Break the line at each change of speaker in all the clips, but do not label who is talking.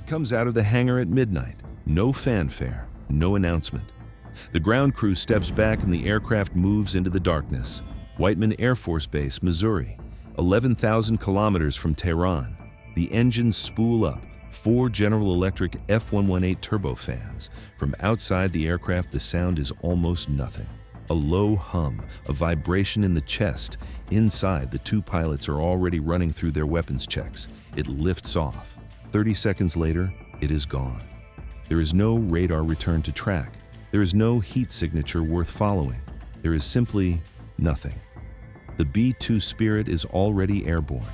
It comes out of the hangar at midnight. No fanfare, no announcement. The ground crew steps back and the aircraft moves into the darkness. Whiteman Air Force Base, Missouri, 11,000 kilometers from Tehran. The engines spool up, 4 General Electric F118 turbofans. From outside the aircraft, the sound is almost nothing. A low hum, a vibration in the chest. Inside, the 2 pilots are already running through their weapons checks. It lifts off. 30 seconds later, it is gone. There is no radar return to track. There is no heat signature worth following. There is simply nothing. The B-2 Spirit is already airborne.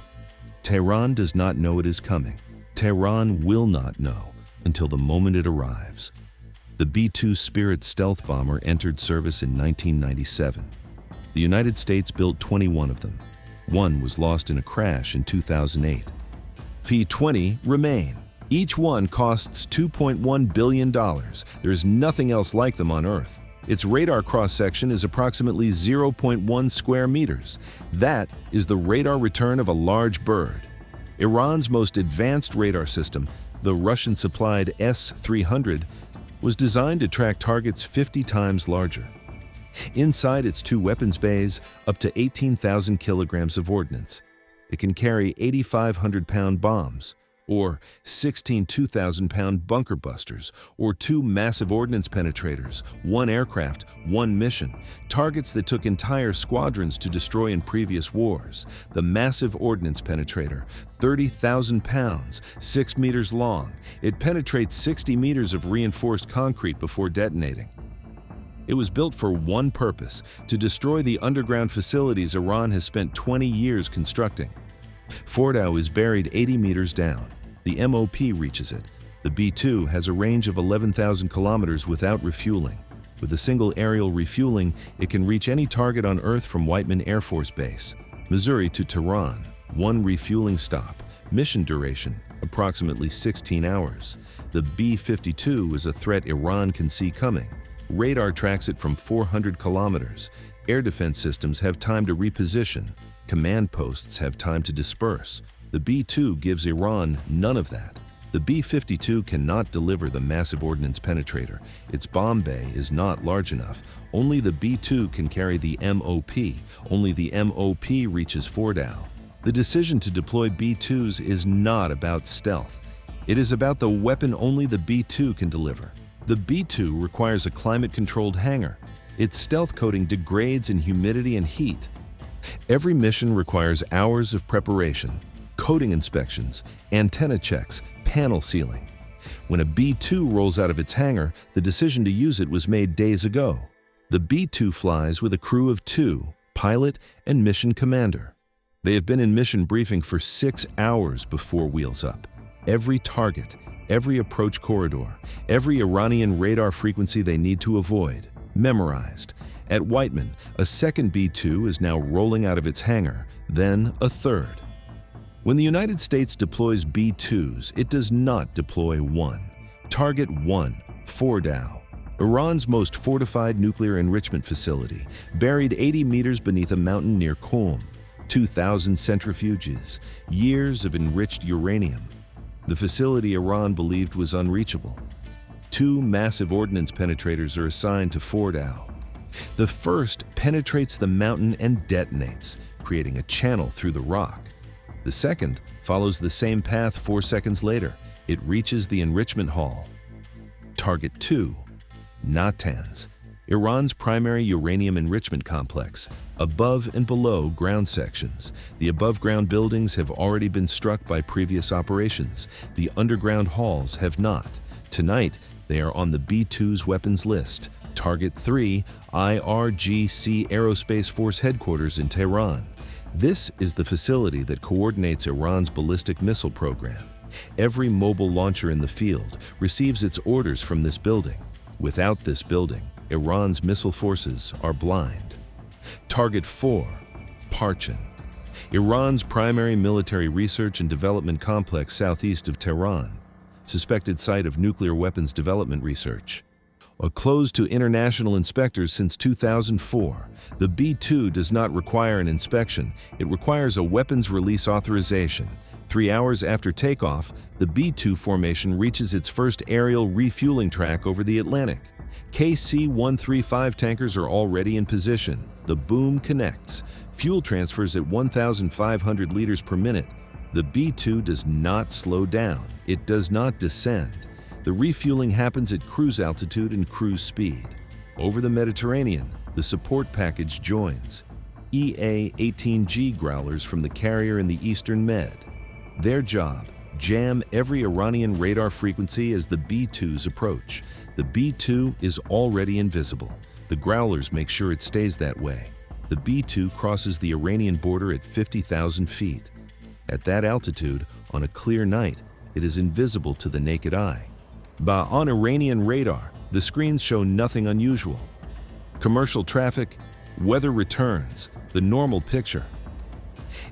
Tehran does not know it is coming. Tehran will not know until the moment it arrives. The B-2 Spirit stealth bomber entered service in 1997. The United States built 21 of them. 1 was lost in a crash in 2008. P-20 remain. Each one costs $2.1 billion. There is nothing else like them on Earth. Its radar cross-section is approximately 0.1 square meters. That is the radar return of a large bird. Iran's most advanced radar system, the Russian-supplied S-300, was designed to track targets 50 times larger. Inside its 2 weapons bays, up to 18,000 kilograms of ordnance. It can carry 8,500-pound bombs, or 16 2,000-pound bunker busters, or 2 massive ordnance penetrators, 1 aircraft, 1 mission, targets that took entire squadrons to destroy in previous wars. The Massive Ordnance Penetrator, 30,000 pounds, 6 meters long. It penetrates 60 meters of reinforced concrete before detonating. It was built for one purpose: to destroy the underground facilities Iran has spent 20 years constructing. Fordow is buried 80 meters down. The MOP reaches it. The B-2 has a range of 11,000 kilometers without refueling. With a single aerial refueling, it can reach any target on Earth from Whiteman Air Force Base, Missouri to Tehran. 1 refueling stop. Mission duration, approximately 16 hours. The B-52 is a threat Iran can see coming. Radar tracks it from 400 kilometers. Air defense systems have time to reposition. Command posts have time to disperse. The B-2 gives Iran none of that. The B-52 cannot deliver the Massive Ordnance Penetrator. Its bomb bay is not large enough. Only the B-2 can carry the MOP. Only the MOP reaches Fordow. The decision to deploy B-2s is not about stealth. It is about the weapon only the B-2 can deliver. The B-2 requires a climate-controlled hangar. Its stealth coating degrades in humidity and heat. Every mission requires hours of preparation, coating inspections, antenna checks, panel sealing. When a B-2 rolls out of its hangar, the decision to use it was made days ago. The B-2 flies with a crew of 2, pilot and mission commander. They have been in mission briefing for 6 hours before wheels up. Every target, every approach corridor, every Iranian radar frequency they need to avoid, memorized. At Whiteman, a second B-2 is now rolling out of its hangar, then a third. When the United States deploys B-2s, it does not deploy 1. Target 1, Fordow, Iran's most fortified nuclear enrichment facility, buried 80 meters beneath a mountain near Qom. 2,000 centrifuges, years of enriched uranium. The facility Iran believed was unreachable. 2 massive ordnance penetrators are assigned to Fordow. The first penetrates the mountain and detonates, creating a channel through the rock. The second follows the same path 4 seconds later. It reaches the enrichment hall. Target 2, Natanz, Iran's primary uranium enrichment complex, above and below ground sections. The above-ground buildings have already been struck by previous operations. The underground halls have not. Tonight, they are on the B-2's weapons list. Target 3, IRGC Aerospace Force Headquarters in Tehran. This is the facility that coordinates Iran's ballistic missile program. Every mobile launcher in the field receives its orders from this building. Without this building, Iran's missile forces are blind. Target 4, Parchin, Iran's primary military research and development complex southeast of Tehran, suspected site of nuclear weapons development research. Closed to international inspectors since 2004, the B-2 does not require an inspection. It requires a weapons release authorization. 3 hours after takeoff, the B-2 formation reaches its first aerial refueling track over the Atlantic. KC-135 tankers are already in position. The boom connects. Fuel transfers at 1,500 liters per minute. The B-2 does not slow down. It does not descend. The refueling happens at cruise altitude and cruise speed. Over the Mediterranean, the support package joins. EA-18G Growlers from the carrier in the Eastern Med. Their job, jam every Iranian radar frequency as the B-2s approach. The B-2 is already invisible. The Growlers make sure it stays that way. The B-2 crosses the Iranian border at 50,000 feet. At that altitude, on a clear night, it is invisible to the naked eye. But on Iranian radar, the screens show nothing unusual. Commercial traffic, weather returns, the normal picture.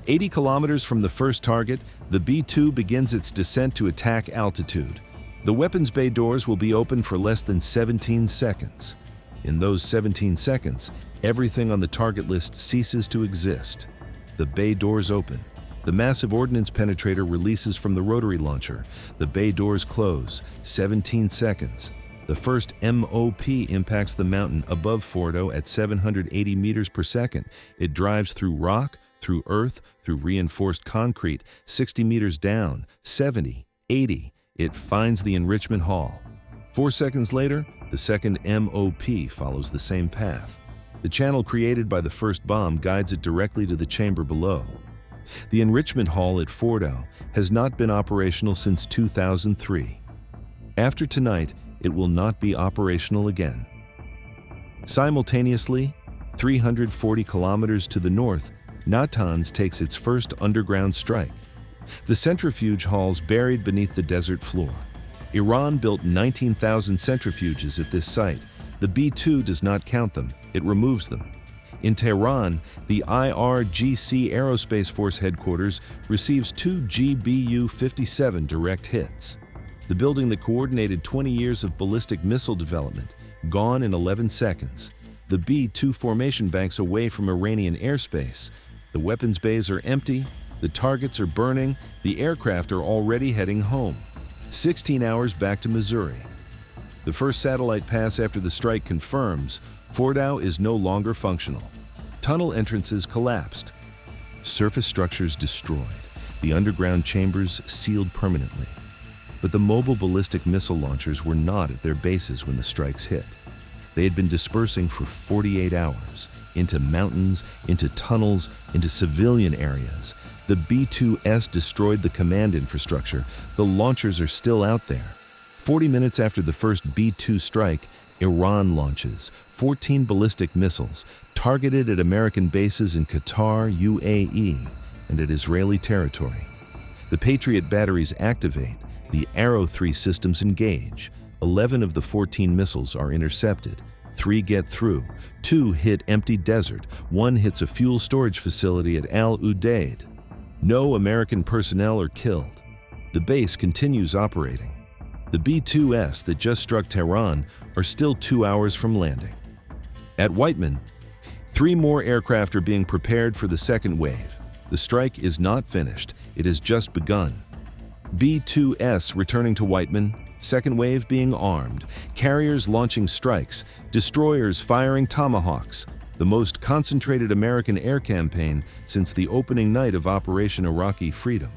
80 kilometers from the first target, the B-2 begins its descent to attack altitude. The weapons bay doors will be open for less than 17 seconds. In those 17 seconds, everything on the target list ceases to exist. The bay doors open. The Massive Ordnance Penetrator releases from the rotary launcher. The bay doors close. 17 seconds. The first MOP impacts the mountain above Fordow at 780 meters per second. It drives through rock, through earth, through reinforced concrete, 60 meters down, 70, 80. It finds the enrichment hall. 4 seconds later, the second MOP follows the same path. The channel created by the first bomb guides it directly to the chamber below. The enrichment hall at Fordow has not been operational since 2003. After tonight, it will not be operational again. Simultaneously, 340 kilometers to the north, Natanz takes its first underground strike. The centrifuge halls buried beneath the desert floor. Iran built 19,000 centrifuges at this site. The B-2 does not count them, it removes them. In Tehran, the IRGC Aerospace Force headquarters receives 2 GBU-57 direct hits. The building that coordinated 20 years of ballistic missile development, gone in 11 seconds. The B-2 formation banks away from Iranian airspace. The weapons bays are empty, the targets are burning, the aircraft are already heading home. 16 hours back to Missouri. The first satellite pass after the strike confirms Fordow is no longer functional. Tunnel entrances collapsed. Surface structures destroyed. The underground chambers sealed permanently. But the mobile ballistic missile launchers were not at their bases when the strikes hit. They had been dispersing for 48 hours, into mountains, into tunnels, into civilian areas. The B-2S destroyed the command infrastructure. The launchers are still out there. 40 minutes after the first B-2 strike, Iran launches 14 ballistic missiles targeted at American bases in Qatar, UAE, and at Israeli territory. The Patriot batteries activate. The Arrow 3 systems engage. 11 of the 14 missiles are intercepted. 3 get through. 2 hit empty desert. 1 hits a fuel storage facility at Al Udeid. No American personnel are killed. The base continues operating. The B-2S that just struck Tehran are still 2 hours from landing. At Whiteman, 3 more aircraft are being prepared for the second wave. The strike is not finished. It has just begun. B-2S returning to Whiteman, second wave being armed, carriers launching strikes, destroyers firing tomahawks, the most concentrated American air campaign since the opening night of Operation Iraqi Freedom.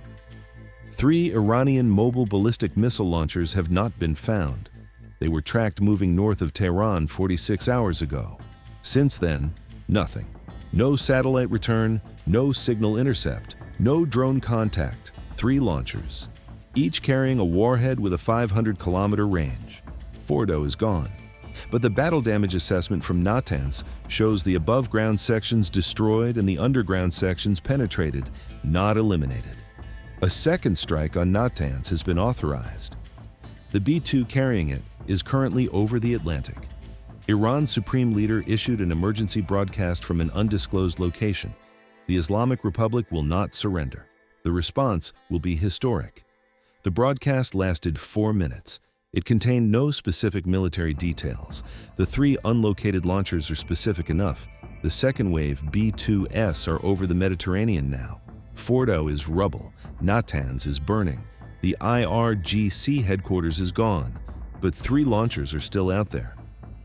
3 Iranian mobile ballistic missile launchers have not been found. They were tracked moving north of Tehran 46 hours ago. Since then, nothing. No satellite return, no signal intercept, no drone contact. 3 launchers, each carrying a warhead with a 500-kilometer range. Fordow is gone. But the battle damage assessment from Natanz shows the above-ground sections destroyed and the underground sections penetrated, not eliminated. A second strike on Natanz has been authorized. The B-2 carrying it is currently over the Atlantic. Iran's supreme leader issued an emergency broadcast from an undisclosed location. The Islamic Republic will not surrender. The response will be historic. The broadcast lasted 4 minutes. It contained no specific military details. The 3 unlocated launchers are specific enough. The second wave B-2S are over the Mediterranean now. Fordow is rubble, Natanz is burning, the IRGC headquarters is gone, but 3 launchers are still out there,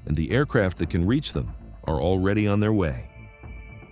and the aircraft that can reach them are already on their way.